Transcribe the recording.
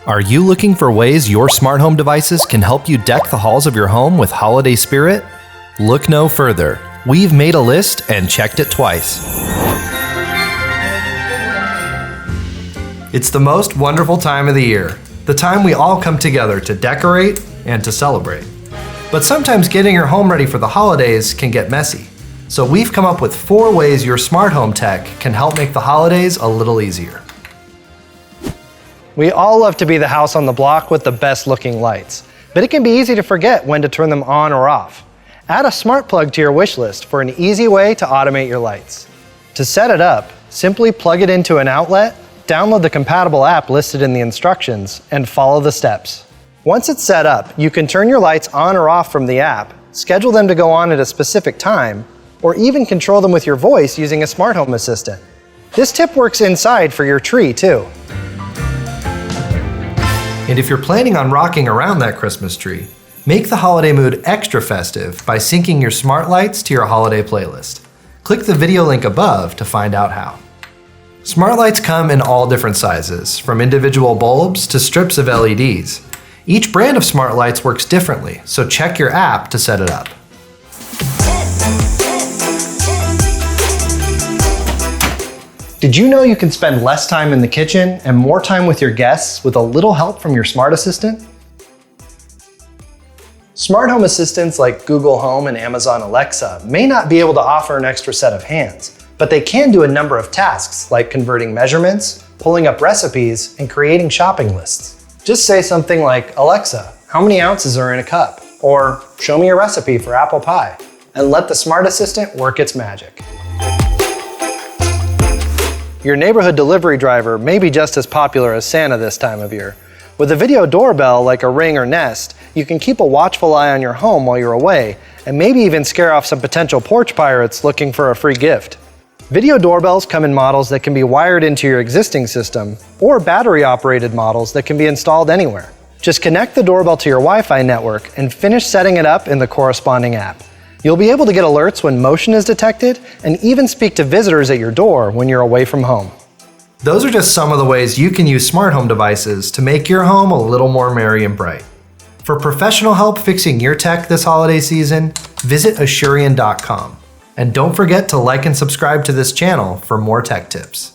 Are you looking for ways your smart home devices can help you deck the halls of your home with holiday spirit? Look no further. We've made a list and checked it twice. It's the most wonderful time of the year, the time we all come together to decorate and to celebrate. But sometimes getting your home ready for the holidays can get messy. So we've come up with 4 ways your smart home tech can help make the holidays a little easier. We all love to be the house on the block with the best looking lights, but it can be easy to forget when to turn them on or off. Add a smart plug to your wish list for an easy way to automate your lights. To set it up, simply plug it into an outlet, download the compatible app listed in the instructions, and follow the steps. Once it's set up, you can turn your lights on or off from the app, schedule them to go on at a specific time, or even control them with your voice using a smart home assistant. This tip works inside for your tree too. And if you're planning on rocking around that Christmas tree, make the holiday mood extra festive by syncing your smart lights to your holiday playlist. Click the video link above to find out how. Smart lights come in all different sizes, from individual bulbs to strips of LEDs. Each brand of smart lights works differently, so check your app to set it up. Did you know you can spend less time in the kitchen and more time with your guests with a little help from your smart assistant? Smart home assistants like Google Home and Amazon Alexa may not be able to offer an extra set of hands, but they can do a number of tasks like converting measurements, pulling up recipes, and creating shopping lists. Just say something like, "Alexa, how many ounces are in a cup?" Or, "Show me a recipe for apple pie," and let the smart assistant work its magic. Your neighborhood delivery driver may be just as popular as Santa this time of year. With a video doorbell like a Ring or Nest, you can keep a watchful eye on your home while you're away, and maybe even scare off some potential porch pirates looking for a free gift. Video doorbells come in models that can be wired into your existing system, or battery-operated models that can be installed anywhere. Just connect the doorbell to your Wi-Fi network and finish setting it up in the corresponding app. You'll be able to get alerts when motion is detected and even speak to visitors at your door when you're away from home. Those are just some of the ways you can use smart home devices to make your home a little more merry and bright. For professional help fixing your tech this holiday season, visit Asurion.com. And don't forget to like and subscribe to this channel for more tech tips.